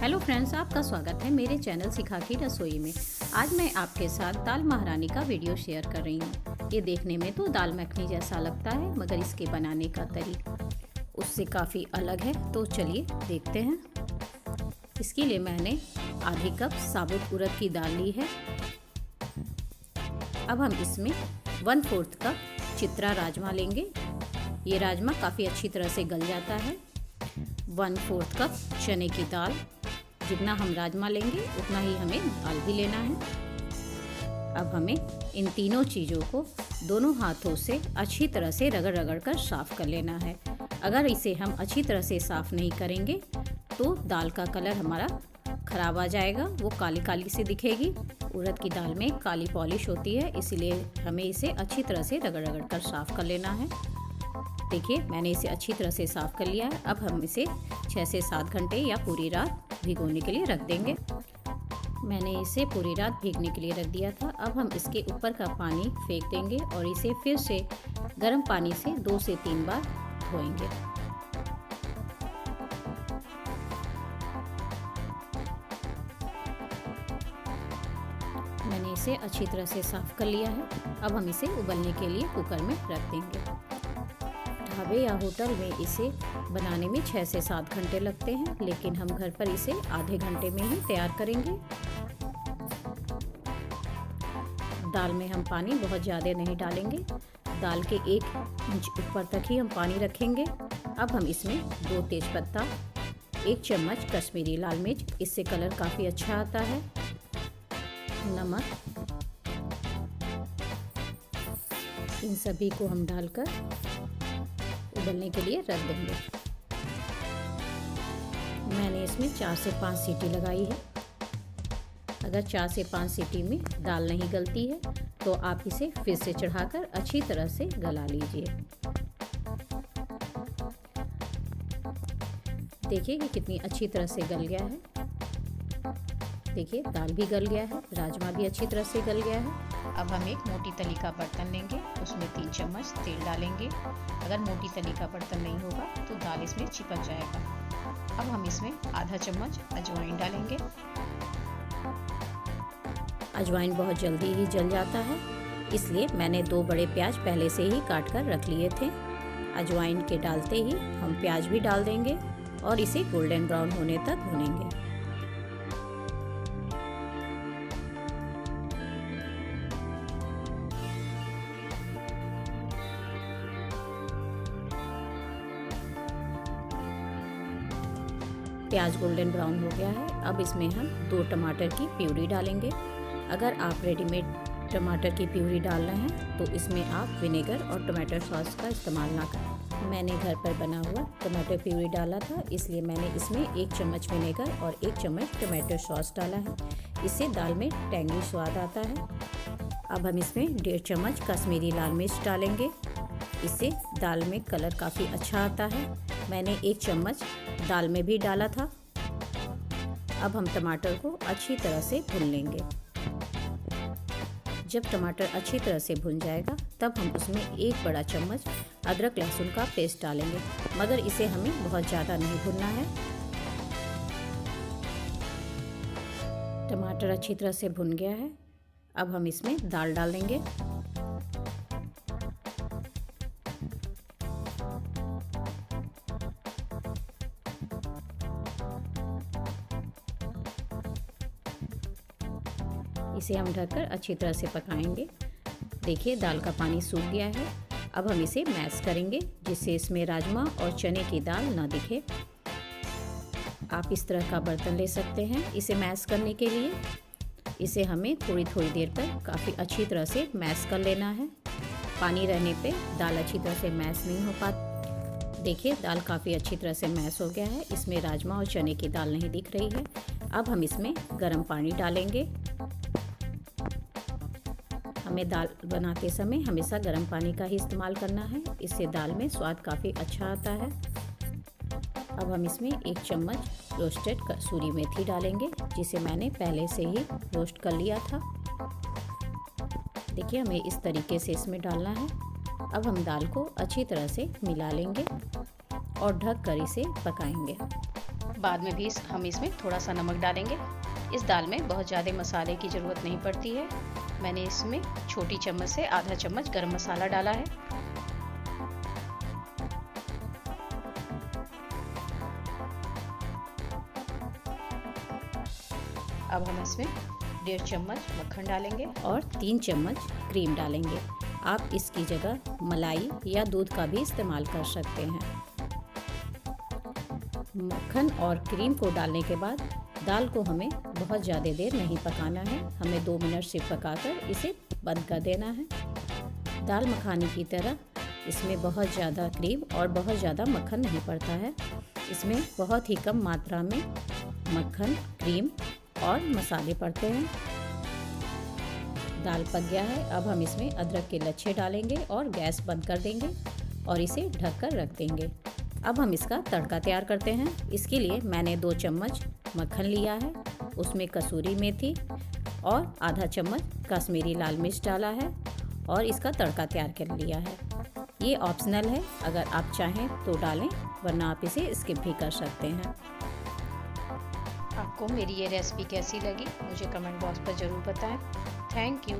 Hello friends, आपका स्वागत है मेरे चैनल सिखा की रसोई में। आज मैं आपके साथ दाल महारानी का वीडियो शेयर कर रही हूँ। ये देखने में तो दाल मखनी जैसा लगता है, मगर इसके बनाने का तरीका उससे काफ़ी अलग है। तो चलिए देखते हैं। इसके लिए मैंने आधे कप साबुत उड़द की दाल ली है। अब हम इसमें 1/4 कप चित्रा राजमा लेंगे। ये राजमा काफ़ी अच्छी तरह से गल जाता है। 1/4 कप चने की दाल। जितना हम राजमा लेंगे उतना ही हमें दाल भी लेना है। अब हमें इन तीनों चीज़ों को दोनों हाथों से अच्छी तरह से रगड़ रगड़ कर साफ़ कर लेना है। अगर इसे हम अच्छी तरह से साफ़ नहीं करेंगे तो दाल का कलर हमारा ख़राब आ जाएगा, वो काली काली से दिखेगी। उड़द की दाल में काली पॉलिश होती है, इसलिए हमें इसे अच्छी तरह से रगड़ रगड़ कर साफ़ कर लेना है। देखिए, मैंने इसे अच्छी तरह से साफ़ कर लिया है। अब हम इसे 6 से 7 घंटे या पूरी रात भिगोने के लिए रख देंगे। मैंने इसे पूरी रात भीगने के लिए रख दिया था। अब हम इसके ऊपर का पानी फेंक देंगे और इसे फिर से गर्म पानी से 2 से 3 बार धोएंगे। मैंने इसे अच्छी तरह से साफ़ कर लिया है। अब हम इसे उबलने के लिए कुकर में रख देंगे। ढाबे या होटल में इसे बनाने में 6 से 7 घंटे लगते हैं, लेकिन हम घर पर इसे आधे घंटे में ही तैयार करेंगे। दाल में हम पानी बहुत ज़्यादा नहीं डालेंगे। दाल के 1 इंच ऊपर तक ही हम पानी रखेंगे। अब हम इसमें 2 तेज़पत्ता, 1 चम्मच कश्मीरी लाल मिर्च, इससे कलर काफ़ी अच्छा आता है, नमक, इन सभी को हम डालकर उबलने के लिए रख देंगे। मैंने इसमें 4 से 5 सीटी लगाई है। अगर 4 से 5 सीटी में दाल नहीं गलती है तो आप इसे फिर से चढ़ाकर अच्छी तरह से गला लीजिए। देखिए कि कितनी अच्छी तरह से गल गया है। देखिए, दाल भी गल गया है, राजमा भी अच्छी तरह से गल गया है। अब हम एक मोटी तली का बर्तन लेंगे, उसमें 3 चम्मच तेल डालेंगे। अगर मोटी तली का बर्तन नहीं होगा तो दाल इसमें चिपक जाएगा। अब हम इसमें आधा चम्मच अजवाइन डालेंगे। अजवाइन बहुत जल्दी ही जल जाता है, इसलिए मैंने 2 बड़े प्याज पहले से ही काट कर रख लिए थे। अजवाइन के डालते ही हम प्याज भी डाल देंगे और इसे गोल्डन ब्राउन होने तक भूनेंगे। प्याज गोल्डन ब्राउन हो गया है। अब इसमें हम 2 टमाटर की प्यूरी डालेंगे। अगर आप रेडीमेड टमाटर की प्यूरी डाल रहे हैं तो इसमें आप विनेगर और टमाटर सॉस का इस्तेमाल ना करें। मैंने घर पर बना हुआ टमाटर प्यूरी डाला था, इसलिए मैंने इसमें 1 चम्मच विनेगर और 1 चम्मच टमाटर सॉस डाला है। इससे दाल में टैंगी स्वाद आता है। अब हम इसमें 1.5 चम्मच कश्मीरी लाल मिर्च डालेंगे, इससे दाल में कलर काफ़ी अच्छा आता है। मैंने 1 चम्मच दाल में भी डाला था। अब हम टमाटर को अच्छी तरह से भून लेंगे। जब टमाटर अच्छी तरह से भुन जाएगा तब हम उसमें 1 बड़ा चम्मच अदरक लहसुन का पेस्ट डालेंगे, मगर इसे हमें बहुत ज़्यादा नहीं भुनना है। टमाटर अच्छी तरह से भुन गया है। अब हम इसमें दाल डाल देंगे। इसे हम ढककर अच्छी तरह से पकाएंगे। देखिए, दाल का पानी सूख गया है। अब हम इसे मैश करेंगे, जिससे इसमें राजमा और चने की दाल ना दिखे। आप इस तरह का बर्तन ले सकते हैं इसे मैश करने के लिए। इसे हमें थोड़ी थोड़ी देर पर काफ़ी अच्छी तरह से मैश कर लेना है। पानी रहने पे दाल अच्छी तरह से मैश नहीं हो पाती। देखिए, दाल काफ़ी अच्छी तरह से मैश हो गया है। इसमें राजमा और चने की दाल नहीं दिख रही है। अब हम इसमें गर्म पानी डालेंगे। हमें दाल बनाते समय हमेशा गर्म पानी का ही इस्तेमाल करना है, इससे दाल में स्वाद काफ़ी अच्छा आता है। अब हम इसमें 1 चम्मच रोस्टेड कसूरी मेथी डालेंगे, जिसे मैंने पहले से ही रोस्ट कर लिया था। देखिए, हमें इस तरीके से इसमें डालना है। अब हम दाल को अच्छी तरह से मिला लेंगे और ढक कर इसे पकाएंगे। बाद में भी हम इसमें थोड़ा सा नमक डालेंगे। इस दाल में बहुत ज़्यादा मसाले की ज़रूरत नहीं पड़ती है। मैंने इसमें छोटी चम्मच से आधा चम्मच गरम मसाला डाला है। अब हम इसमें 1.5 चम्मच मक्खन डालेंगे और 3 चम्मच क्रीम डालेंगे। आप इसकी जगह मलाई या दूध का भी इस्तेमाल कर सकते हैं। मक्खन और क्रीम को डालने के बाद दाल को हमें बहुत ज़्यादा देर नहीं पकाना है। हमें 2 मिनट से पकाकर इसे बंद कर देना है। दाल मखानी की तरह इसमें बहुत ज़्यादा क्रीम और बहुत ज़्यादा मक्खन नहीं पड़ता है। इसमें बहुत ही कम मात्रा में मक्खन, क्रीम और मसाले पड़ते हैं। दाल पक गया है। अब हम इसमें अदरक के लच्छे डालेंगे और गैस बंद कर देंगे और इसे ढककर रख देंगे। अब हम इसका तड़का तैयार करते हैं। इसके लिए मैंने 2 चम्मच मक्खन लिया है, उसमें कसूरी मेथी और आधा चम्मच कश्मीरी लाल मिर्च डाला है और इसका तड़का तैयार कर लिया है। ये ऑप्शनल है, अगर आप चाहें तो डालें, वरना आप इसे स्किप भी कर सकते हैं। आपको मेरी ये रेसिपी कैसी लगी मुझे कमेंट बॉक्स पर ज़रूर बताएं। Thank you.